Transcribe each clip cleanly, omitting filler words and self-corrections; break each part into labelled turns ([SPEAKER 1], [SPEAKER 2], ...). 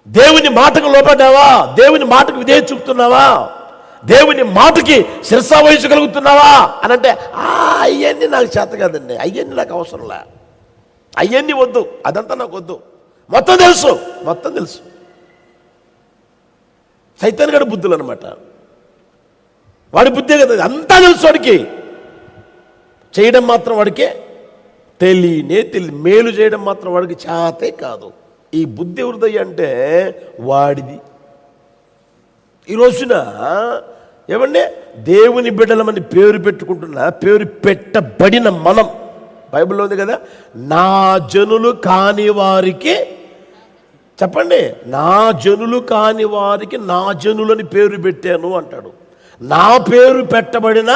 [SPEAKER 1] దేవుని మాటకు లోపడ్డావా? దేవుని మాటకు విధేయత చూపుతున్నావా? దేవుని మాటకి శిరసా వహించగలుగుతున్నావా అని అంటే అవన్నీ నాకు చేత కాదండి, అవన్నీ నాకు అవసరంలే, అవన్నీ వద్దు, అదంతా నాకు వద్దు, మొత్తం తెలుసు. సైతాన్ గడి బుద్ధులు అనమాట. వాడి బుద్ధే కదా, అంతా తెలుసు వాడికి. చేయడం మాత్రం వాడికే తెలియదు. మేలు చేయడం మాత్రం వాడికి చేతే కాదు. ఈ బుద్ధి ఎవరిది అంటే వాడిది. ఈ రోజున ఏమంటే దేవుని బిడ్డలమని పేరు పెట్టుకుంటున్నా, పేరు పెట్టబడిన మనం, బైబిల్లో ఉంది కదా, నా జనులు కాని వారికి, చెప్పండి, నా జనులు కాని వారికి నా జనులని పేరు పెట్టాను అంటాడు. నా పేరు పెట్టబడిన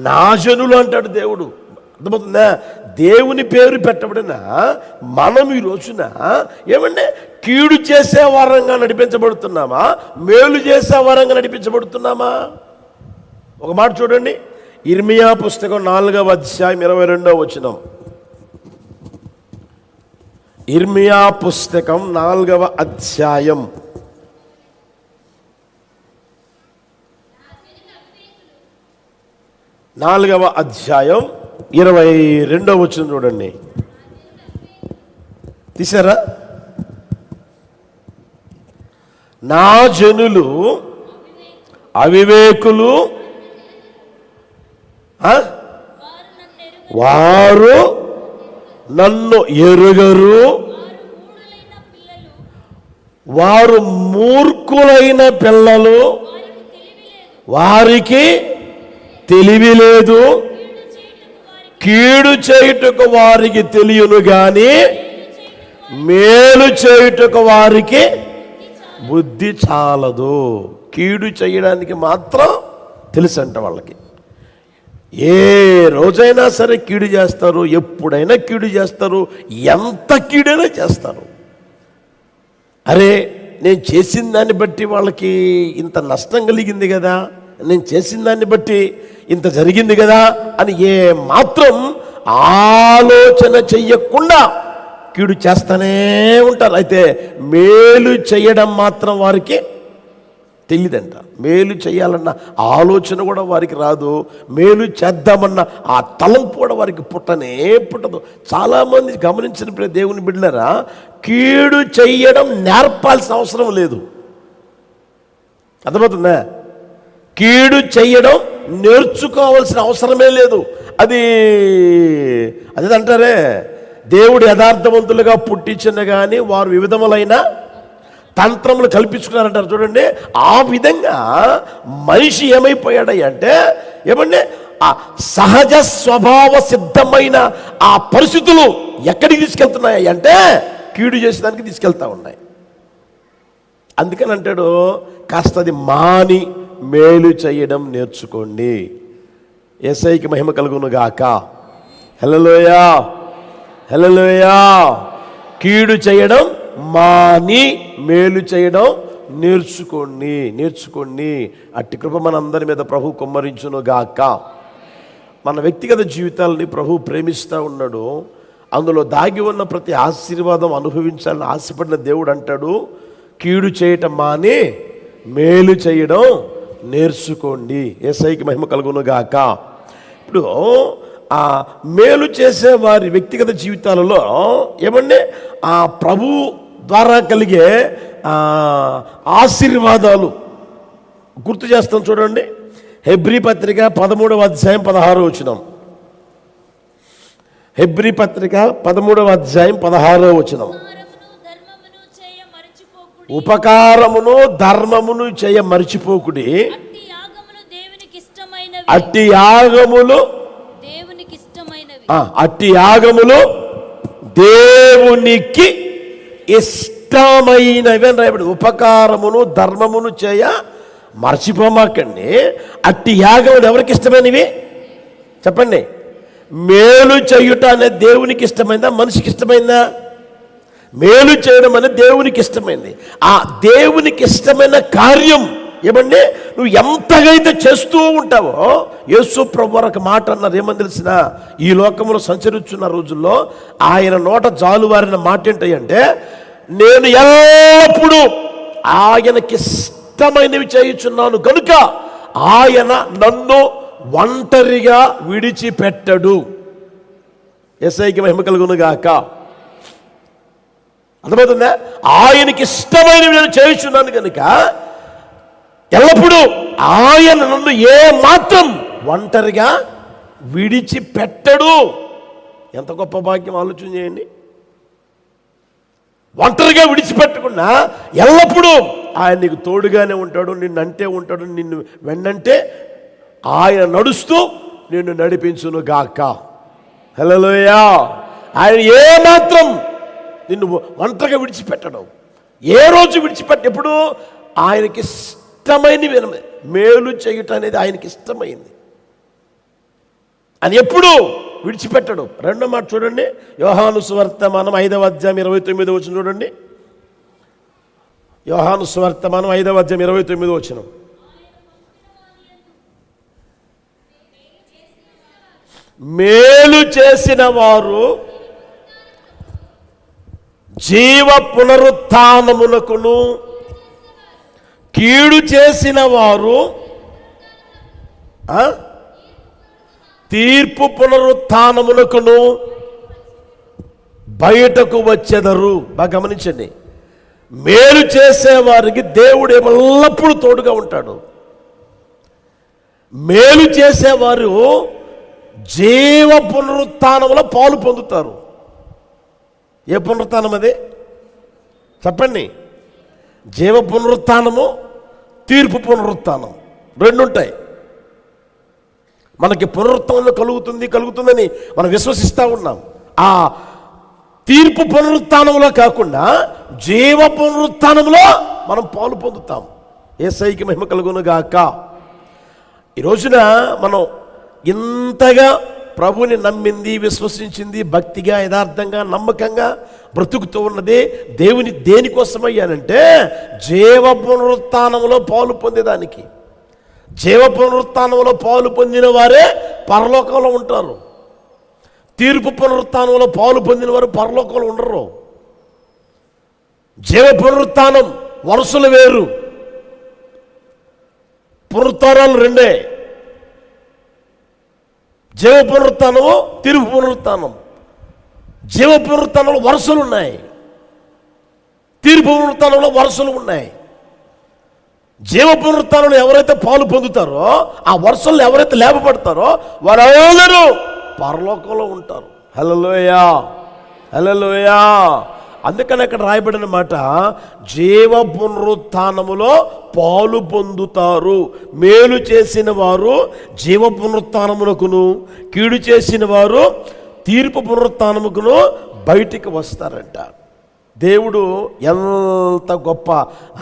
[SPEAKER 1] నా జనులు అంటాడు దేవుడు. అర్థమవుతుందా? దేవుని పేరు పెట్టబడిన మనం ఈ రోజున ఏమంటే కీడు చేసే వారంగా నడిపించబడుతున్నామా, మేలు చేసే వారంగా నడిపించబడుతున్నామా? ఒక మాట చూడండి, ఇర్మియా పుస్తకం 4వ అధ్యాయం 22వ వచనం. ఇర్మియా పుస్తకం 4వ అధ్యాయం 22వ వచనం చూడండి. తీసారా? నా జనులు అవివేకులు, వారు నన్ను ఎరుగరు, వారు మూర్ఖులైన పిల్లలు, వారికి తెలివి లేదు, కీడు చేయుటకు వారికి తెలియను గాని మేలు చేయుటకు వారికి బుద్ధి చాలదు. కీడు చేయడానికి మాత్రం తెలుసంట వాళ్ళకి. ఏ రోజైనా సరే కీడు చేస్తారు, ఎప్పుడైనా కీడు చేస్తారు, ఎంత కీడైనా చేస్తారు. అరే, నేను చేసిన దాన్ని బట్టి వాళ్ళకి ఇంత నష్టం కలిగింది కదా, నేను చేసిన దాన్ని బట్టి ఇంత జరిగింది కదా అని ఏ మాత్రం ఆలోచన చెయ్యకుండా కీడు చేస్తూనే ఉంటారు. అయితే మేలు చేయడం మాత్రం వారికి తెలియదంట. మేలు చేయాలన్న ఆలోచన కూడా వారికి రాదు, మేలు చేద్దామన్న ఆ తలంపు కూడా వారికి పుట్టదు. చాలామంది గమనించిన దేవుని బిడ్డలారా, కీడు చెయ్యడం నేర్పాల్సిన అవసరం లేదు. అర్థమవుతుందా? కీడు చెయ్యడం నేర్చుకోవాల్సిన అవసరమే లేదు. అదేంటారే, దేవుడు యథార్థవంతులుగా పుట్టించిన కానీ వారు వివిధములైన తంత్రములు కల్పించుకున్నారంటారు చూడండి. ఆ విధంగా మనిషి ఏమైపోయాడంటే ఏమంటే ఆ సహజ స్వభావ సిద్ధమైన ఆ పరిస్థితులు ఎక్కడికి తీసుకెళ్తున్నాయి అంటే కీడు చేసేదానికి తీసుకెళ్తా ఉన్నాయి. అందుకని అంటాడు, కాస్త అది మాని మేలు చేయడం నేర్చుకోండి. యేసయ్యకి మహిమ కలుగును గాక. హల్లెలూయా, హల్లెలూయా. కీడు చేయడం మాని మేలు చేయడం నేర్చుకోండి. అట్టి కృప మనందరి మీద ప్రభు కుమ్మరించును గాక. మన వ్యక్తిగత జీవితాలని ప్రభు ప్రేమిస్తూ ఉన్నాడు. అందులో దాగి ఉన్న ప్రతి ఆశీర్వాదం అనుభవించాలని ఆశపడిన దేవుడు అంటాడు, కీడు చేయటం మాని మేలు చేయడం నేర్చుకోండి. యేసయ్యకి మహిమ కలుగును గాక. ఇప్పుడు ఆ మేలు చేసే వారి వ్యక్తిగత జీవితాలలో ఏమంటే ఆ ప్రభు ద్వారా కలిగే ఆశీర్వాదాలు గుర్తు చేస్తాం చూడండి. హెబ్రీ పత్రిక 13వ అధ్యాయం 16వ వచనం. హెబ్రీ పత్రిక 13వ అధ్యాయం 16వ వచనం. ఉపకారమును ధర్మమును చేయ మరిచిపోకుడి, అట్టి యాగములు దేవునికి ఇష్టమైనవి అని రాయబడి. ఉపకారమును ధర్మమును చేయ మర్చిపోమాకండి. అట్టి యాగములు ఎవరికి ఇష్టమైనవి చెప్పండి? మేలు చేయుట అనేది దేవునికి ఇష్టమైందా, మనిషికి ఇష్టమైందా? మేలు చేయడం అనేది దేవునికి ఇష్టమైంది. ఆ దేవునికి ఇష్టమైన కార్యం ఏమంటే నువ్వు ఎంతగైతే చేస్తూ ఉంటావో, యేసు ప్రభు ఒక మాట అన్నారు, ఏమని తెలిసిన, ఈ లోకంలో సంచరిస్తున్న రోజుల్లో ఆయన నోట జాలువారిన మాట ఏంటంటే, నేను ఎల్లప్పుడూ ఆయనకి ఇష్టమైనవి చేయుచున్నాను కనుక ఆయన నన్ను ఒంటరిగా విడిచిపెట్టడు. యేసయ్యకి మహిమ కలుగును గాక. అర్థమవుతుందా? ఆయనకి ఇష్టమైనవి నేను చేయుచున్నాను కనుక ఎల్లప్పుడూ ఆయన నన్ను ఏ మాత్రం ఒంటరిగా విడిచిపెట్టడు. ఎంత గొప్ప భాగ్యం, ఆలోచన చేయండి. ఒంటరిగా విడిచిపెట్టకుండా ఎల్లప్పుడూ ఆయన నీకు తోడుగానే ఉంటాడు, నిన్నంటే ఉంటాడు, నిన్ను వెన్నంటే ఆయన నడుస్తూ నిన్ను నడిపించును గాక. హల్లెలూయా. ఆయన ఏమాత్రం నిన్ను ఒంటరిగా విడిచిపెట్టడం, ఏ రోజు విడిచిపెట్ట. ఎప్పుడు ఆయనకి ఇష్టమైనవి మేలు చేయటం అనేది ఆయనకి ఇష్టమైంది. అని ఎప్పుడు విడిచిపెట్టడు. రెండో మాట చూడండి, యోహాను సువార్తమానం 5వ అధ్యాయం 29వ వచనం చూడండి. యోహాను సువార్తమానం 5వ అధ్యాయం 29వ వచనం. మేలు చేసిన వారు జీవ పునరుత్థానమునకును, కీడు చేసిన వారు తీర్పు పునరుత్థానమునకును బయటకు వచ్చెదరు. బాగా గమనించండి, మేలు చేసేవారికి దేవుడు ఎల్లప్పుడూ తోడుగా ఉంటాడు. మేలు చేసేవారు జీవ పునరుత్థానములో పాలు పొందుతారు. ఏ పునరుత్థానం అది చెప్పండి? జీవ పునరుత్థానము, తీర్పు పునరుత్థానం రెండు ఉంటాయి. మనకి పునరుత్థానం కలుగుతుందని మనం విశ్వసిస్తూ ఉన్నాం. ఆ తీర్పు పునరుత్థానంలో కాకుండా జీవ పునరుత్థానంలో మనం పాలు పొందుతాం. యేసయ్యకి మహిమ కలుగును గాక. ఈ రోజున మనం ఇంతగా ప్రభుని నమ్మింది, విశ్వసించింది, భక్తిగా, యథార్థంగా, నమ్మకంగా బ్రతుకుతూ ఉన్నది దేవుని దేనికోసమయ్యానంటే జీవ పునరుత్థానంలో పాలు పొందేదానికి. జీవ పునరుత్థానంలో పాలు పొందిన వారే పరలోకంలో ఉంటారు. తీర్పు పునరుత్థానంలో పాలు పొందిన వారు పరలోకంలో ఉండరు. జీవ పునరుత్థానం వరుసలు వేరు, పునరుత్థానాలు రెండే. జీవ పునరుత్థానము, తీర్పు పునరుత్థానం. జీవ పునరుత్థానంలో వరుసలు ఉన్నాయి, తీర్పు పునరుత్థానంలో వరుసలు ఉన్నాయి. జీవ పునరుత్థానంలో ఎవరైతే పాలు పొందుతారో, ఆ వరుసల్లో ఎవరైతే లేపబడతారో వారందరూ పరలోకంలో ఉంటారు. హల్లెలూయా, హల్లెలూయా. అందుకని అక్కడ రాయబడిన మాట, జీవ పునరుత్థానములో పాలు పొందుతారు. మేలు చేసిన వారు జీవ పునరుత్థానమునకును, కీడు చేసిన వారు తీర్పు పునరుత్థానముకును బయటికి వస్తారంట. దేవుడు ఎంత గొప్ప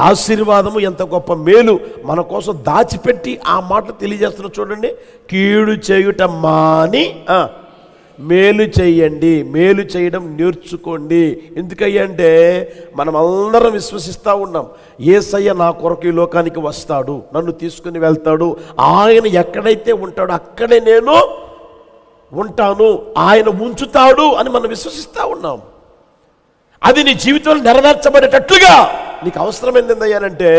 [SPEAKER 1] ఆశీర్వాదము, ఎంత గొప్ప మేలు మన కోసం దాచిపెట్టి ఆ మాట తెలియజేస్తున్నా చూడండి. కీడు చేయుట మాని మేలు చేయండి, మేలు చేయడం నేర్చుకోండి. ఎందుకయ్యంటే మనం అందరం విశ్వసిస్తూ ఉన్నాం, యేసయ్య నా కొరకు ఈ లోకానికి వస్తాడు, నన్ను తీసుకుని వెళ్తాడు, ఆయన ఎక్కడైతే ఉంటాడో అక్కడే నేను ఉంటాను, ఆయన ఉంచుతాడు అని మనం విశ్వసిస్తూ ఉన్నాం. అది నీ జీవితంలో నెరవేర్చబడేటట్లుగా నీకు అవసరమైంది ఏందయ్యానంటే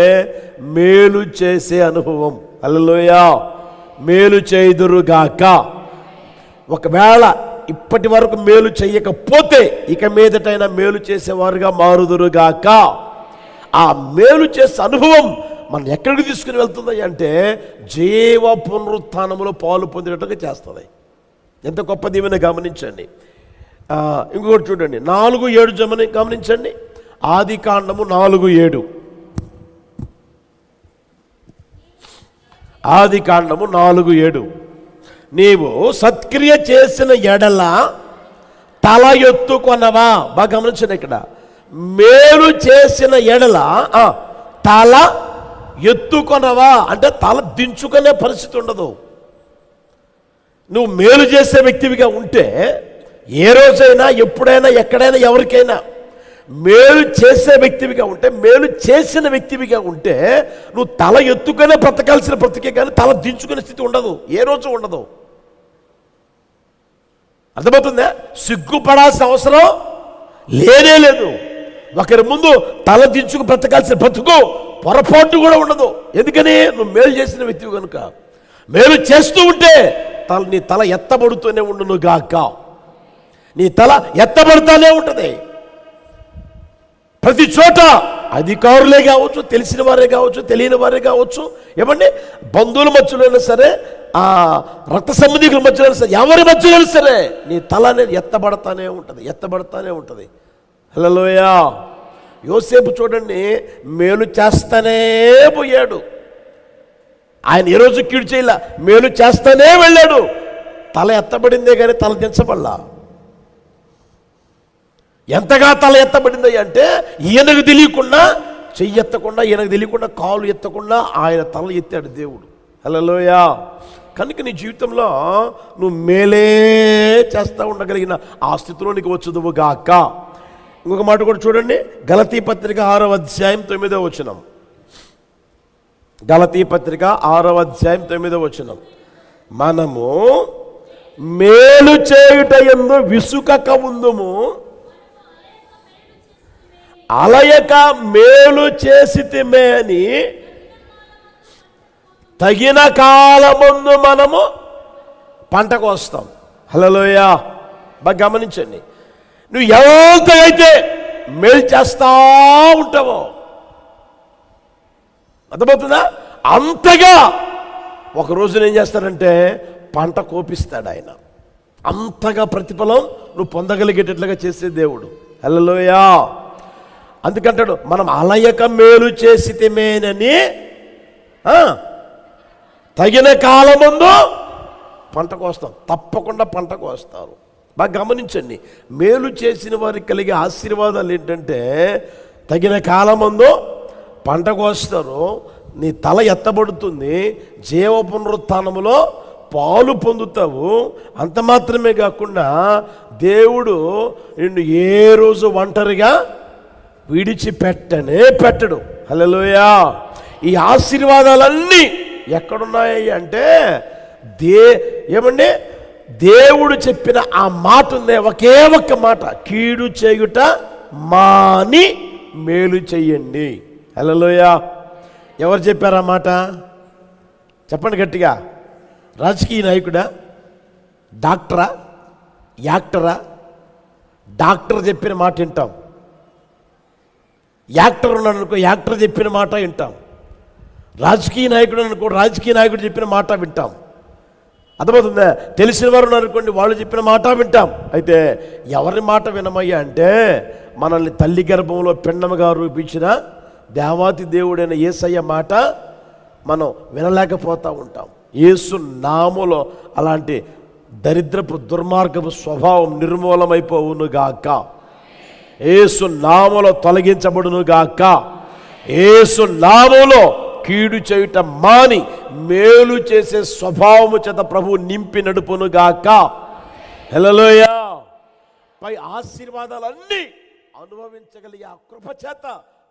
[SPEAKER 1] మేలు చేసే అనుభవం. హల్లెలూయా. మేలు చేయుదురుగాక. ఒకవేళ ఇప్పటి వరకు మేలు చేయకపోతే ఇక మీదటైనా మేలు చేసేవారుగా మారుదురుగాక. ఆ మేలు చేసే అనుభవం మనం ఎక్కడికి తీసుకుని వెళ్తుంది అంటే జీవ పునరుత్థానములో పాలు పొందేటట్టుగా చేస్తుంది. ఎంత గొప్ప దీవెన గమనించండి. ఇంకొకటి చూడండి, 4:7 గమనించండి. ఆదికాండము 4:7. ఆదికాండము 4:7. నీవు సత్క్రియ చేసిన ఎడల తల ఎత్తుకొనవా. బాగా గమనించండి, ఇక్కడ మేలు చేసిన ఎడల తల ఎత్తుకొనవా అంటే తల దించుకునే పరిస్థితి ఉండదు. నువ్వు మేలు చేసే వ్యక్తివిగా ఉంటే ఏ రోజైనా, ఎప్పుడైనా, ఎక్కడైనా, ఎవరికైనా మేలు చేసే వ్యక్తివిగా ఉంటే, మేలు చేసిన వ్యక్తివిగా ఉంటే నువ్వు తల ఎత్తుకునే బ్రతకాల్సిన బ్రతికే కానీ తల దించుకునే స్థితి ఉండదు, ఏ రోజు ఉండదు. అర్థమవుతుందా? సిగ్గుపడాల్సిన అవసరం లేనే లేదు. ఒకరి ముందు తల దించుకు బ్రతకాల్సిన బ్రతుకు పొరపాటు కూడా ఉండదు. ఎందుకని? నువ్వు మేలు చేసిన వ్యక్తివి కనుక. మేలు చేస్తూ ఉంటే నీ తల ఎత్తబడుతూనే ఉండును గాక. నీ తల ఎత్తబడుతూనే ఉంటుంది. ప్రతి చోట అధికారులే కావచ్చు, తెలిసిన వారే కావచ్చు, తెలియని వారే కావచ్చు, ఏమండి బంధువుల మధ్యలో అయినా సరే, ఆ రక్త సంబంధికుల మధ్యలో అయినా సరే, ఎవరి మధ్యలో అయినా సరే నీ తల అనేది ఎత్తబడతానే ఉంటుంది. హల్లెలూయా. యోసేపు చూడండి, మేలు చేస్తానే పోయాడు. ఆయన ఏ రోజు కీడు చేయలే, మేలు చేస్తానే వెళ్ళాడు. తల ఎత్తబడిందే కానీ తల దించబడలా. ఎంతగా తల ఎత్తబడింది అంటే ఈయనకు తెలియకుండా, చెయ్యి ఎత్తకుండా, ఈయనకు తెలియకుండా, కాలు ఎత్తకుండా ఆయన తల ఎత్తాడు దేవుడు. హల్లెలూయా. కనుక నీ జీవితంలో నువ్వు మేలే చేస్తూ ఉండగలిగిన ఆ స్థితిలో నీకు వచ్చుదువు గాక. ఇంకొక మాట కూడా చూడండి, గలతీ పత్రిక 6వ అధ్యాయం 9వ వచనం. గలతీ పత్రిక 6వ అధ్యాయం 9వ వచనం. మనము మేలు చేయుట యందు విసుకక ఉందుము, అలయక మేలు చేసితిమే అని తగిన కాలమందు మనము పంట కోస్తాం. హల్లెలూయా. బాగా గమనించండి, నువ్వు ఎంతైతే మేలు చేస్తా ఉంటావో, అర్థమవుతుందా, అంతగా ఒక రోజున ఏం చేస్తాడంటే పంట కోపిస్తాడు ఆయన. అంతగా ప్రతిఫలం నువ్వు పొందగలిగేటట్లుగా చేసే దేవుడు. హల్లెలూయా. అందుకంటాడు, మనం అలయక మేలు చేసితేమేనని తగిన కాలమందు పంట కోస్తాం. తప్పకుండా పంట కోస్తారు. బాగా గమనించండి, మేలు చేసిన వారికి కలిగే ఆశీర్వాదాలు ఏంటంటే తగిన కాలమందు పంట కోస్తారు, నీ తల ఎత్తబడుతుంది, జీవ పునరుత్థానములో పాలు పొందుతావు. అంత మాత్రమే కాకుండా దేవుడు నిన్ను ఏ రోజు ఒంటరిగా విడిచిపెట్టనే పెట్టడు. హల్లెలూయా. ఈ ఆశీర్వాదాలన్నీ ఎక్కడున్నాయి అంటే ఏమండి దేవుడు చెప్పిన ఆ మాట ఉంది, ఒకే ఒక్క మాట, కీడు చేయుట మాని మేలు చెయ్యండి. హల్లెలూయా. ఎవరు చెప్పారా మాట? చెప్పండి గట్టిగా. రాజకీయ నాయకుడా? డాక్టరా? యాక్టరా? డాక్టర్ చెప్పిన మాట వింటాం. యాక్టర్ ఉన్నాడు అనుకో, యాక్టర్ చెప్పిన మాట వింటాం. రాజకీయ నాయకుడు అనుకో, రాజకీయ నాయకుడు చెప్పిన మాట వింటాం. అర్థమవుతుందా? తెలిసిన వారు ఉన్నారనుకోండి, వాళ్ళు చెప్పిన మాట వింటాం. అయితే ఎవరి మాట వినమయ్యా అంటే మనల్ని తల్లి గర్భంలో పిండముగా రూపించిన దేవాతి దేవుడైన యేసయ్య మాట మనం వినలేకపోతూ ఉంటాం. యేసు నామములో అలాంటి దరిద్రపు దుర్మార్గపు స్వభావం నిర్మూలమైపోవును గాక. యేసు నామములో తొలగించబడును గాక. యేసు నామములో కీడు చేయుట మాని మేలు చేసే స్వభావము చేత ప్రభు నింపి నడుపును గాక. హల్లెలూయా. పై ఆశీర్వాదాలన్నీ అనుభవించగలిగే ఆ కృప చేత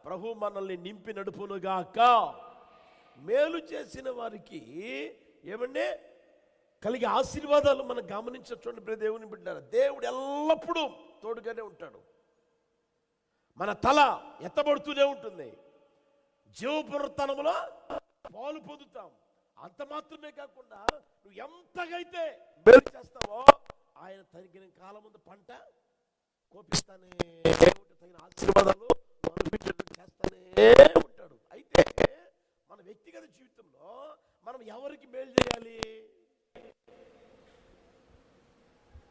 [SPEAKER 1] ప్రభు మనల్ని నింపి నడుపును గాక. మేలు చేసిన వారికి ఏమంటే కలిగే ఆశీర్వాదాలు మనం గమనించండి. ప్రియ దేవుని బిడ్డలారా, దేవుడు ఎల్లప్పుడూ తోడుగానే ఉంటాడు. మన తల ఎత్తబడుతూనే ఉంటుంది, జీవ పునరుత్థానములో పాలు పొందుతాం. అంత మాత్రమే కాకుండా నువ్వు ఎంతగైతే మేలు చేస్తావో ఆయన తగిన కాలం ముందు పంట కోపిస్తానే, తగిన ఆశీర్వాదాలు చేస్తానే ఉంటాడు. అయితే మన వ్యక్తిగత జీవితంలో మనం ఎవరికి మేలు చేయాలి?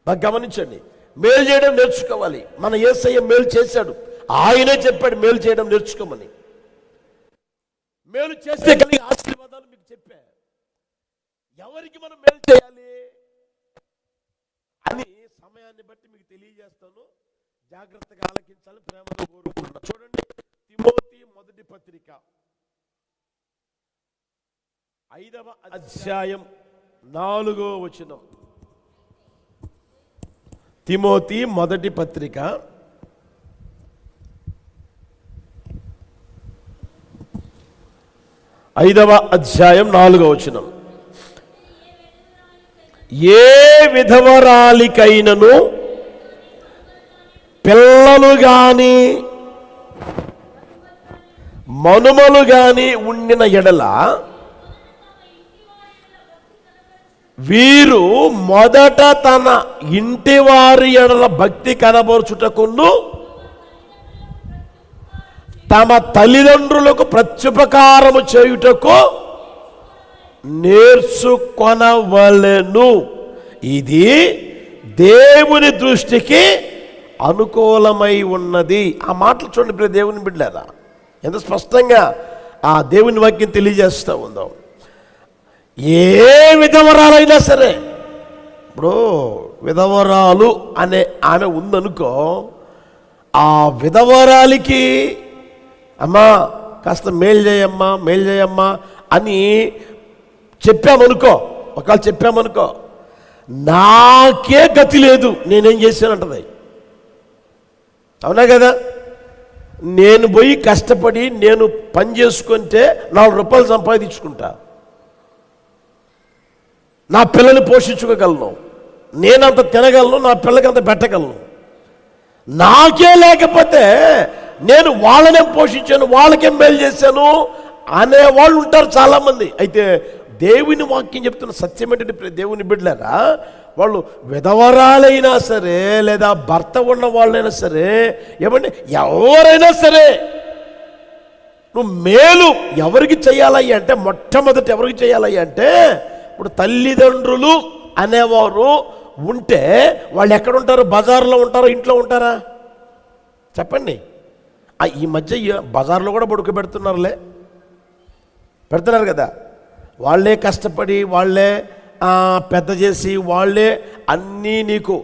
[SPEAKER 1] బాగా గమనించండి, మేలు చేయడం నేర్చుకోవాలి. మన యేసయ్య మేలు చేశాడు, ఆయనే చెప్పాడు మేలు చేయడం నేర్చుకోమని. మేలు చేస్తే కలిగే ఆశీర్వాదాలు మీకు చెప్పా. ఎవరికి మనం మేలు చేయాలి అని సమయాన్ని బట్టి మీకు తెలియజేస్తాను. జాగ్రత్తగా ఆలకించాలి, ప్రేమతో కోరుకుంటున్నా. చూడండి, తిమోతి మొదటి పత్రిక 5వ అధ్యాయం 4వ వచనం. తిమోతి మొదటి పత్రిక 5వ అధ్యాయం 4వ వచనం. ఏ విధవరాలికైనను పిల్లలు గాని మనుమలు గాని ఉండిన ఎడల వీరు మొదట తన ఇంటి వారి ఎడల భక్తి కనబరుచుటకును తమ తల్లిదండ్రులకు ప్రత్యుపకారము చేయుటకు నేర్చుకొనవలెను. ఇది దేవుని దృష్టికి అనుకూలమై ఉన్నది. ఆ మాటలు చూడండి ప్రియ దేవుని బిడ్డలారా, ఎంత స్పష్టంగా ఆ దేవుని వాక్యం తెలియజేస్తూ ఉందో. ఏ విధవరాలైనా సరే, ఇప్పుడు విధవరాలు అనే ఆమె ఉందనుకో, ఆ విధవరాలికి అమ్మా కాస్త మేలు చేయమ్మా అని చెప్పామనుకో, ఒకవేళ చెప్పామనుకో, నాకే గతి లేదు, నేనేం చేశానంటది. అవునా కదా? నేను పోయి కష్టపడి నేను పని చేసుకుంటే 4 రూపాయలు సంపాదించుకుంటా, నా పిల్లల్ని పోషించుకోగలను, నేనంత తినగలను, నా పిల్లకి అంత పెట్టగలను. నాకే లేకపోతే నేను వాళ్ళనే పోషించాను, వాళ్ళకేం మేలు చేశాను అనేవాళ్ళు ఉంటారు చాలామంది. అయితే దేవుని వాక్యం చెప్తున్న సత్యం ఏంటంటే దేవుని బిడ్డలారా, వాళ్ళు విధవరాలైనా సరే లేదా భర్త ఉన్న వాళ్ళైనా సరే, ఏమండి ఎవరైనా సరే, నువ్వు మేలు ఎవరికి చేయాలయ్యా అంటే, మొట్టమొదటి ఎవరికి చేయాలయ్యా అంటే, ఇప్పుడు తల్లిదండ్రులు అనేవారు ఉంటే వాళ్ళు ఎక్కడుంటారు? బజార్లో ఉంటారో ఇంట్లో ఉంటారా? చెప్పండి. ఈ మధ్య బజార్లో కూడా పడుకోబెడుతున్నారులే, పెడుతున్నారు కదా. వాళ్ళే కష్టపడి వాళ్ళే పెద్ద చేసి వాళ్ళే అన్నీ నీకు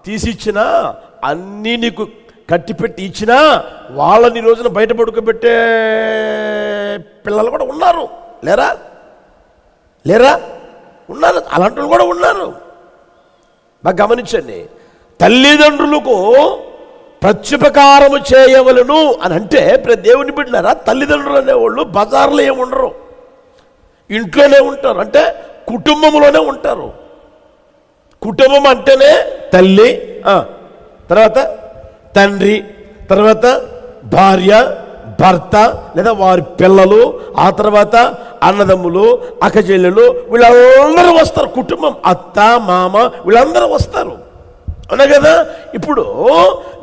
[SPEAKER 1] తీసిచ్చినా, అన్నీ నీకు కట్టిపెట్టి ఇచ్చినా వాళ్ళని రోజున బయట పడుకోబెట్టే పిల్లలు కూడా ఉన్నారు. లేరా ఉన్నారు, అలాంటి వాళ్ళు కూడా ఉన్నారు. బాగా గమనించండి. తల్లిదండ్రులకు ప్రత్యుపకారము చేయవలను అని అంటే దేవుని బిడ్డలారా, తల్లిదండ్రులు అనేవాళ్ళు బజార్లో ఏమి ఉండరు, ఇంట్లోనే ఉంటారు. అంటే కుటుంబంలోనే ఉంటారు. కుటుంబం అంటేనే తల్లి, తర్వాత తండ్రి, తర్వాత భార్య, భర్త లేదా వారి పిల్లలు, ఆ తర్వాత అన్నదమ్ములు, అక్కచెల్లెలు, వీళ్ళందరూ వస్తారు. కుటుంబం, అత్త మామ, వీళ్ళందరూ వస్తారు. అవునా కదా? ఇప్పుడు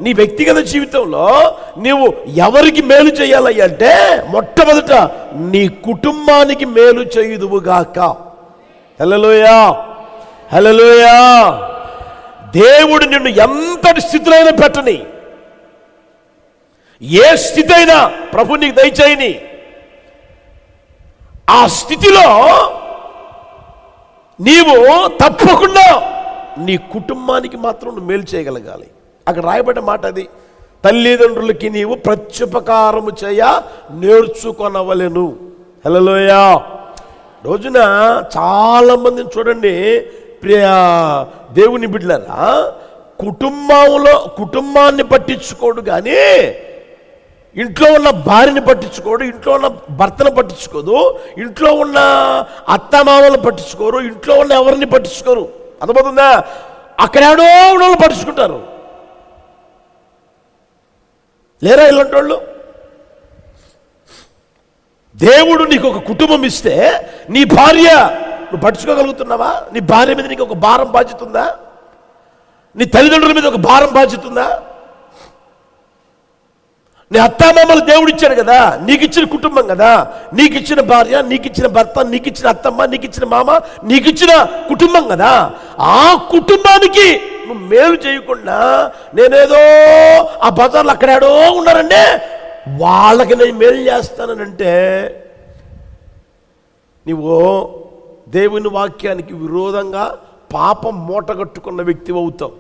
[SPEAKER 1] నీ వ్యక్తిగత జీవితంలో నీవు ఎవరికి మేలు చేయాలంటే, మొట్టమొదట నీ కుటుంబానికి మేలు చేయుదువుగాక. హల్లెలూయా, హల్లెలూయా. దేవుడు నిన్ను ఎంతటి స్థితిలో అయినా పెట్టని, ఏ స్థితి అయినా ప్రభు నీకు దయచేయని, ఆ స్థితిలో నీవు తప్పకుండా నీ కుటుంబానికి మాత్రం నువ్వు మేలు చేయగలగాలి. అక్కడ రాయబడ్డ మాట అది. తల్లిదండ్రులకి నీవు ప్రత్యుపకారము చేయ నేర్చుకొనవలెను. హల్లెలూయా. రోజున చాలామందిని చూడండి ప్రియ దేవుని బిడ్డలారా, కుటుంబాన్ని పట్టించుకోడు కానీ ఇంట్లో ఉన్న భార్యని పట్టించుకోడు, ఇంట్లో ఉన్న భర్తను పట్టించుకోదు, ఇంట్లో ఉన్న అత్తమామలను పట్టించుకోరు, ఇంట్లో ఉన్న ఎవరిని పట్టించుకోరు. అర్థమవుతుందా? అక్కడేడో వాళ్ళు పట్టించుకుంటారు. లేరా ఇలాంటి వాళ్ళు? దేవుడు నీకు ఒక కుటుంబం ఇస్తే నీ భార్య నువ్వు పట్టించుకోగలుగుతున్నావా? నీ భార్య మీద నీకు ఒక భారం బాధ్యత ఉందా? నీ తల్లిదండ్రుల మీద ఒక భారం బాధ్యత ఉందా? నీ అత్తామామలు దేవుడు ఇచ్చాడు కదా, నీకు ఇచ్చిన కుటుంబం కదా, నీకు ఇచ్చిన భార్య, నీకు ఇచ్చిన భర్త, నీకు ఇచ్చిన అత్తమ్మ, నీకు ఇచ్చిన మామ, నీకు ఇచ్చిన కుటుంబం కదా. ఆ కుటుంబానికి నువ్వు మేలు చేయకుండా నేనేదో ఆ బజార్లో అక్కడేడో ఉన్నారంటే వాళ్ళకి నేను మేలు చేస్తానంటే నువ్వు దేవుని వాక్యానికి విరోధంగా పాపం మూటగట్టుకున్న వ్యక్తి అవుతావు.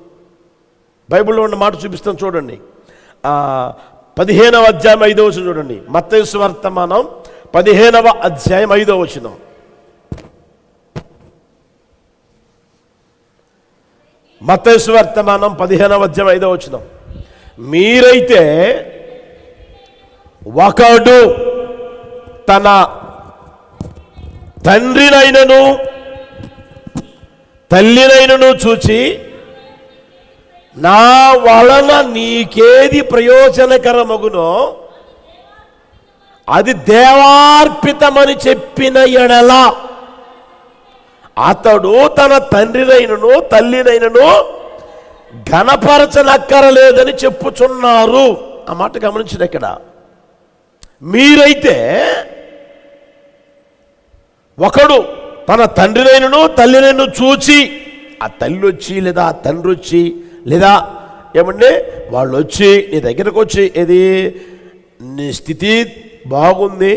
[SPEAKER 1] బైబిల్లో ఉన్న మాట చూపిస్తాను చూడండి. 15వ అధ్యాయం 5వ వచనం చూడండి. మత్తయి సువార్తమానం 15వ అధ్యాయం 5వ వచనం. మత్తయి సువార్తమానం 15వ అధ్యాయం 5వ వచనం. మీరైతే ఒకడు తన తండ్రినైనను తల్లినైనను చూచి నా వలన నీకేది ప్రయోజనకరమగునో అది దేవార్పితమని చెప్పిన ఎడల అతడు తన తండ్రినైనను తల్లినైనను ఘనపరచనక్కరలేదని చెప్పుచున్నారు. ఆ మాట గమనించిన ఇక్కడ. మీరైతే ఒకడు తన తండ్రినైనను తల్లినైనను చూచి, ఆ తల్లి వచ్చి లేదా ఆ తండ్రి వచ్చి లేదా ఏమండి వాళ్ళు వచ్చి నీ దగ్గరకు వచ్చి, ఏది నీ స్థితి బాగుంది,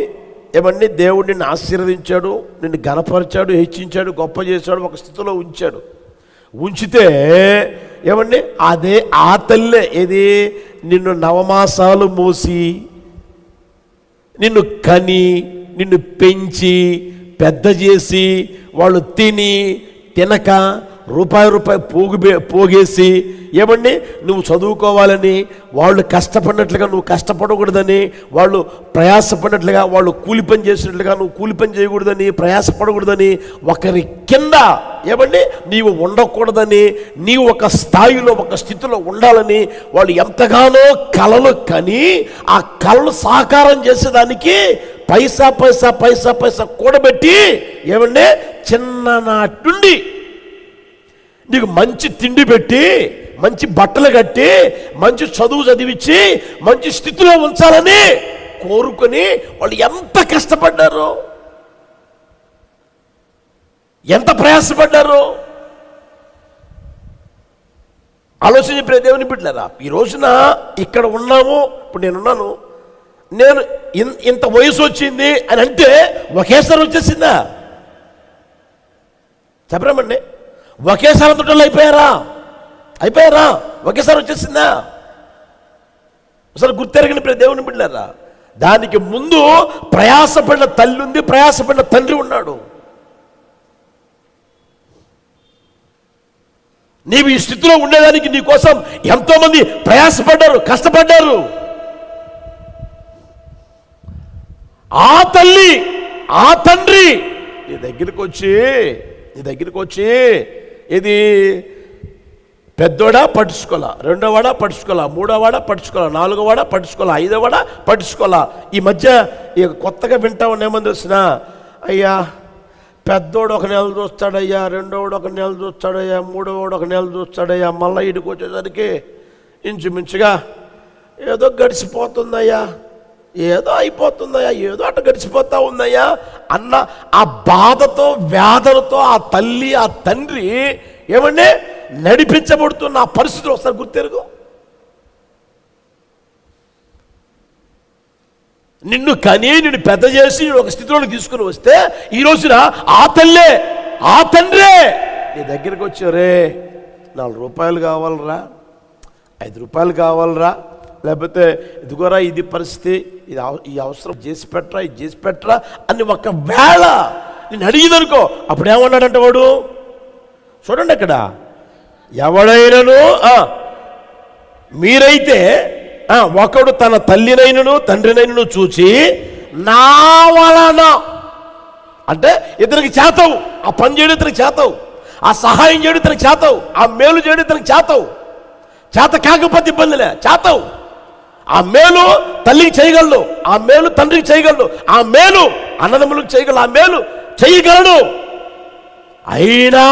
[SPEAKER 1] ఏమండి దేవుడు నిన్ను ఆశీర్వదించాడు, నిన్ను ఘనపరిచాడు, హెచ్చించాడు, గొప్ప చేశాడు, ఒక స్థితిలో ఉంచాడు. ఉంచితే ఏమండి అదే ఆ తల్లే ఏది నిన్ను నవమాసాలు మోసి నిన్ను కని నిన్ను పెంచి పెద్ద చేసి వాళ్ళు తిని తినక రూపాయి పోగేసి ఏమండి నువ్వు చదువుకోవాలని వాళ్ళు కష్టపడినట్లుగా నువ్వు కష్టపడకూడదని, వాళ్ళు ప్రయాసపడినట్లుగా వాళ్ళు కూలి పని చేసినట్లుగా నువ్వు కూలి పని చేయకూడదని, ప్రయాసపడకూడదని, ఒకరి కింద ఏమండి నీవు ఉండకూడదని, నీవు ఒక స్థాయిలో ఒక స్థితిలో ఉండాలని వాళ్ళు ఎంతగానో కలలు కని ఆ కళలు సాకారం చేసేదానికి పైసా పైసా పైసా పైసా కూడబెట్టి ఏమండి చిన్ననాటి నుండి నీకు మంచి తిండి పెట్టి మంచి బట్టలు కట్టి మంచి చదువు చదివించి మంచి స్థితిలో ఉంచాలని కోరుకొని వాళ్ళు ఎంత కష్టపడ్డారు, ఎంత ప్రయాసపడ్డారు. ఆలోచన చెప్పిన దేవుని బిడ్డలారా, ఈ రోజున ఇక్కడ ఉన్నాము. ఇప్పుడు నేనున్నాను, నేను ఇంత వయసు వచ్చింది అని అంటే ఒకేసారి వచ్చేసిందా? చెప్పరామండి, ఒకేసారి తొట్టలు అయిపోయారా? ఒకేసారి వచ్చేసిందా? అసలు గుర్తెరగని దేవుని బిడ్డలారా, దానికి ముందు ప్రయాసపడిన తల్లి ఉంది, ప్రయాసపడిన తండ్రి ఉన్నాడు. నీవు ఈ స్థితిలో ఉండేదానికి నీ కోసం ఎంతో మంది ప్రయాసపడ్డారు, కష్టపడ్డారు. ఆ తల్లి ఆ తండ్రి నీ దగ్గరికి వచ్చి ఇది పెద్దోడా పట్టించుకోవాలా, రెండోవాడా పట్టించుకోవాలా, మూడోవాడా పట్టించుకోవాలా, నాలుగోవాడా పట్టించుకోవాలా, ఐదోవాడా పట్టించుకోవాలా. ఈ మధ్య ఇక కొత్తగా వింటా ఏమని వచ్చినా, అయ్యా పెద్దోడు ఒక నెల చూస్తాడయ్యా, రెండోవాడు ఒక నెల చూస్తాడయ్యా, మూడోవాడు ఒక నెల చూస్తాడయ్యా, మళ్ళీ ఇడికి వచ్చేసరికి ఇంచుమించుగా ఏదో గడిచిపోతుందయ్యా, ఏదో అయిపోతుందయ్యా, ఏదో అట్లా గడిచిపోతా ఉందయ్యా అన్న ఆ బాధతో వేదనతో ఆ తల్లి ఆ తండ్రి ఏమంటే నడిపించబడుతున్న ఆ పరిస్థితులు ఒకసారి గుర్తెరుగు. నిన్ను కని నిన్ను పెద్ద చేసి ఒక స్థితిలోకి తీసుకుని వస్తే ఈ రోజున ఆ తల్లే ఆ తండ్రే నీ దగ్గరికి వచ్చారే, 4 రూపాయలు కావాలరా, 5 రూపాయలు కావాలరా, లేకపోతే ఇదిగోరా ఇది పరిస్థితి, ఇది ఈ అవసరం చేసి పెట్టరా, ఇది చేసి పెట్టరా అని ఒకవేళ నేను అడిగిందనుకో, అప్పుడు ఏమన్నాడంటే వాడు, చూడండి అక్కడ, ఎవడైనను మీరైతే ఒకడు తన తల్లినైనను తండ్రినైనను చూచి నా వలన, అంటే ఇతనికి చేతవు, ఆ పని చేయడం ఇతనికి చేతవు, ఆ సహాయం చేయడం ఇతనికి చేతవు, ఆ మేలు చేయడం ఇతనికి చేతవు, చేత కాకపోతే ఇబ్బందిలే, చేతవు. ఆ మేలు తల్లికి చేయగలడు, ఆ మేలు తండ్రికి చేయగలడు, ఆ మేలు అన్నదమ్ములకు చేయగలడు, ఆ మేలు చేయగలడు. అయినా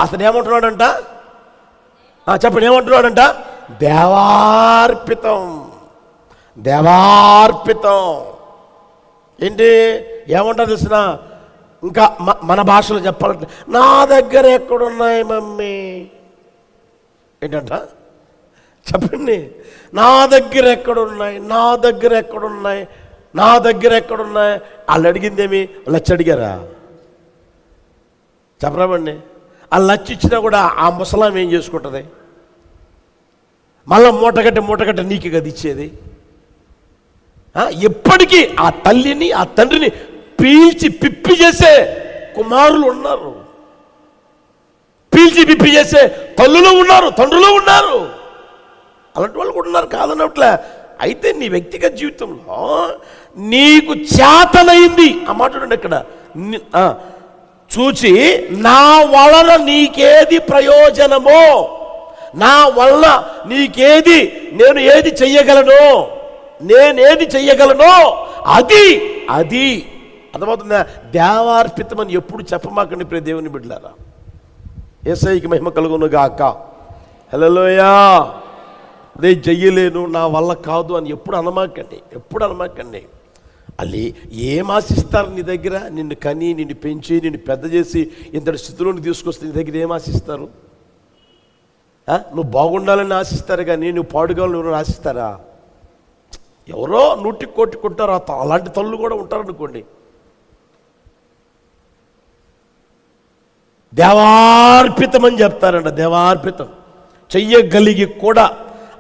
[SPEAKER 1] అతను ఏమంటున్నాడంట, చెప్పండి ఏమంటున్నాడంట, దేవార్పితం. ఏంటి ఏమంటారు తెలిసిన, ఇంకా మన భాషలో చెప్పాలంటే నా దగ్గర ఎక్కడున్నాయి మమ్మీ, ఏంటంట చెప్పండి, నా దగ్గర ఎక్కడున్నాయి, వాళ్ళు అడిగిందేమి, లచ్చ అడిగారా? చెప్పరామండి, ఆ లచ్చ ఇచ్చినా కూడా ఆ ముసలాం ఏం చేసుకుంటుంది, మళ్ళా మూటగట్ట నీకు కదా ఇచ్చేది. ఎప్పటికీ ఆ తల్లిని ఆ తండ్రిని పీల్చి పిప్పి చేసే కుమారులు ఉన్నారు, పీల్చి పిప్పి చేసే తల్లులు ఉన్నారు, తండ్రులు ఉన్నారు, అలాంటి వాళ్ళు కూడా ఉన్నారు, కాదన్నట్లే. అయితే నీ వ్యక్తిగత జీవితంలో నీకు చేతనైంది, ఆ మాట చూడండి ఇక్కడ, చూచి నా వలన నీకేది ప్రయోజనమో, నా వలన నీకేది, నేనేది చెయ్యగలను అది అది అర్థమవుతుందా? దేవార్పితం అని ఎప్పుడు చెప్పమాకండి ప్రియ దేవుని బిడ్డలారా. యేసయ్యకి మహిమ కలుగును గాక. హల్లెలూయా. అదే చెయ్యలేను, నా వల్ల కాదు అని ఎప్పుడు అనమాకండి. అది ఏం ఆశిస్తారు నీ దగ్గర? నిన్ను కని, నిన్ను పెంచి, నిన్ను పెద్ద చేసి ఇంతటి స్థితిలోకి తీసుకొస్తే నీ దగ్గర ఏం ఆశిస్తారు? నువ్వు బాగుండాలని ఆశిస్తారు కానీ నువ్వు పాడుకోవాలని ఎవరు ఆశిస్తారా? ఎవరో 100 కోటి కొంటారు. అలాంటి తల్లు కూడా ఉంటారనుకోండి. దేవార్పితం అని చెప్తారంట. దేవార్పితం చెయ్యగలిగి కూడా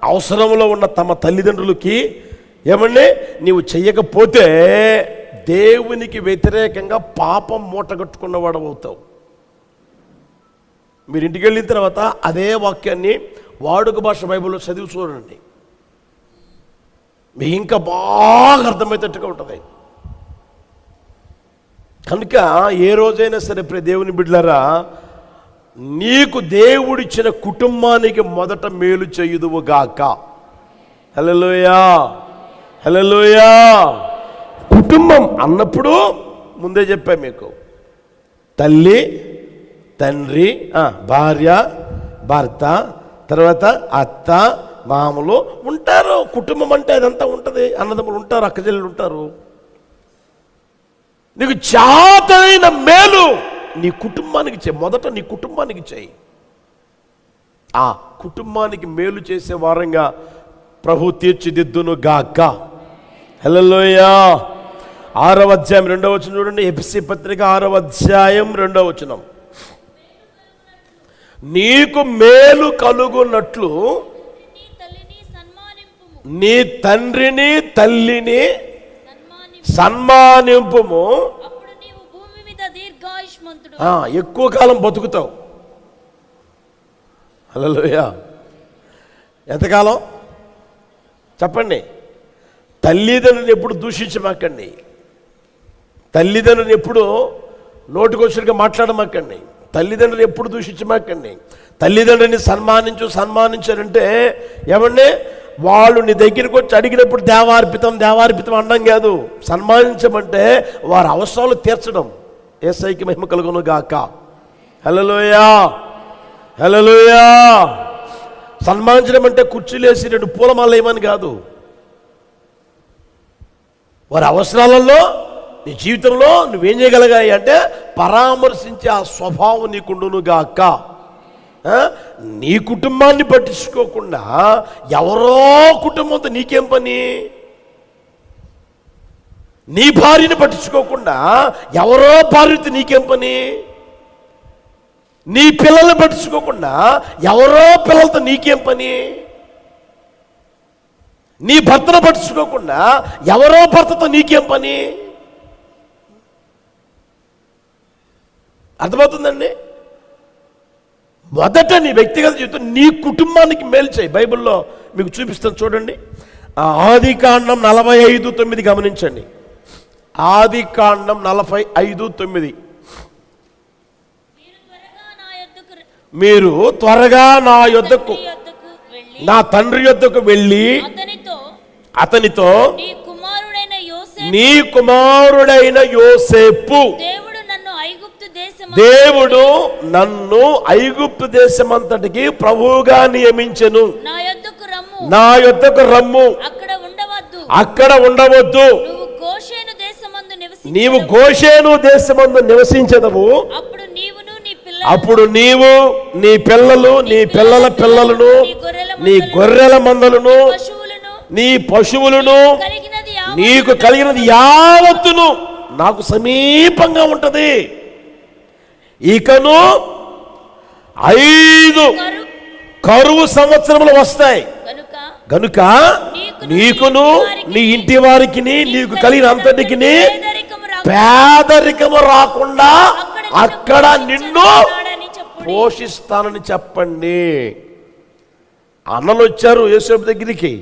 [SPEAKER 1] అవసరంలో ఉన్న తమ తల్లిదండ్రులకి ఏమండి నీవు చెయ్యకపోతే దేవునికి వ్యతిరేకంగా పాపం మూటగట్టుకున్నవాడు అవుతావు. మీరు ఇంటికి వెళ్ళిన తర్వాత అదే వాక్యాన్ని వాడుక భాష బైబిల్లో చదివి చూడండి, మీకు ఇంకా బాగా అర్థమయ్యేటట్టుగా ఉంటుంది. కనుక ఏ రోజైనా సరే ప్రియ దేవుని బిడ్డలారా, నీకు దేవుడిచ్చిన కుటుంబానికి మొదట మేలు చేయుదువుగాక. హల్లెలూయా, హల్లెలూయా. కుటుంబం అన్నప్పుడు ముందే చెప్పా మీకు, తల్లి, తండ్రి, భార్య, భర్త, తర్వాత అత్త, మామలు ఉంటారు. కుటుంబం అంటే అదంతా ఉంటుంది. అన్నదమ్ములు ఉంటారు, అక్కచెల్లెలు ఉంటారు. నీకు చాతైన మేలు నీ కుటుంబానికి చేయి. మొదట నీ కుటుంబానికి చేయి. ఆ కుటుంబానికి మేలు చేసే వారంగా ప్రభు తీర్చిదిద్దును గాక. హల్లెలూయా. 6వ అధ్యాయం 2వ వచనం చూడండి. ఎఫెసీ పత్రిక 6వ అధ్యాయం 2వ వచనం. నీకు మేలు కలుగునట్లు నీ తండ్రిని తల్లిని సన్మానింపుము. ఎక్కువ కాలం బతుకుతావు. హల్లెలూయా. ఎంతకాలం చెప్పండి? తల్లిదండ్రుని ఎప్పుడు దూషించమాకండి. తల్లిదండ్రుని ఎప్పుడు నోటికొచ్చినట్టుగా మాట్లాడమాకండి. తల్లిదండ్రుని ఎప్పుడు దూషించమాకండి. తల్లిదండ్రుని సన్మానించారంటే ఏమండి, వాళ్ళు నీ దగ్గరికి వచ్చి అడిగినప్పుడు దేవార్పితం అనడం కాదు. సన్మానించమంటే వారి అవసరాలు తీర్చడం. యేసయ్యకి మహిమ కలుగును గాక. హల్లెలూయా, హల్లెలూయా. సన్మానించడం అంటే కుర్చీలేసి 2 పూలమాల వేయమని కాదు. వారి అవసరాలలో నీ జీవితంలో నువ్వేం చేయగలిగాయి అంటే పరామర్శించే ఆ స్వభావం నీకుండును గాక. నీ కుటుంబాన్ని పట్టించుకోకుండా ఎవరో కుటుంబంతో నీకేం పని? నీ భార్యని పట్టించుకోకుండా ఎవరో భార్యతో నీకేం పని? నీ పిల్లల్ని పట్టించుకోకుండా ఎవరో పిల్లలతో నీకేం పని? నీ భర్తను పట్టించుకోకుండా ఎవరో భర్తతో నీకేం పని? అర్థమవుతుందండి? మొదట నీ వ్యక్తిగత జీవితం, నీ కుటుంబానికి మేలు చేయి. బైబిల్లో మీకు చూపిస్తాను చూడండి. ఆదికాండం 45:9 గమనించండి. ఆదికాండం 45:9. మీరు త్వరగా నా యొద్దకు, నా తండ్రి యొద్దకు వెళ్ళి అతనితో నీ కుమారుడైన యోసేపు, దేవుడు నన్ను ఐగుప్తు దేశమంతటికి ప్రభువుగా నియమించెను, నా యొద్దకు రమ్ము, అక్కడ ఉండవద్దు, నీవు గోషేను దేశమందు నివసించదవు. అప్పుడు నీవు, నీ పిల్లలు, నీ పిల్లల పిల్లలను, నీ గొర్రెల మందలను, నీ పశువులను, నీకు కలిగినది యావత్తును నాకు సమీపంగా ఉంటది. ఇకను 5 కరువు సంవత్సరములు వస్తాయి గనుక నీకును నీ ఇంటి వారికి నీకు కలిగిన అంతటికి పేదరికము రాకుండా అక్కడ నిన్ను పోషిస్తానని చెప్పండి. అన్నలు వచ్చారు యోసేపు దగ్గరికి.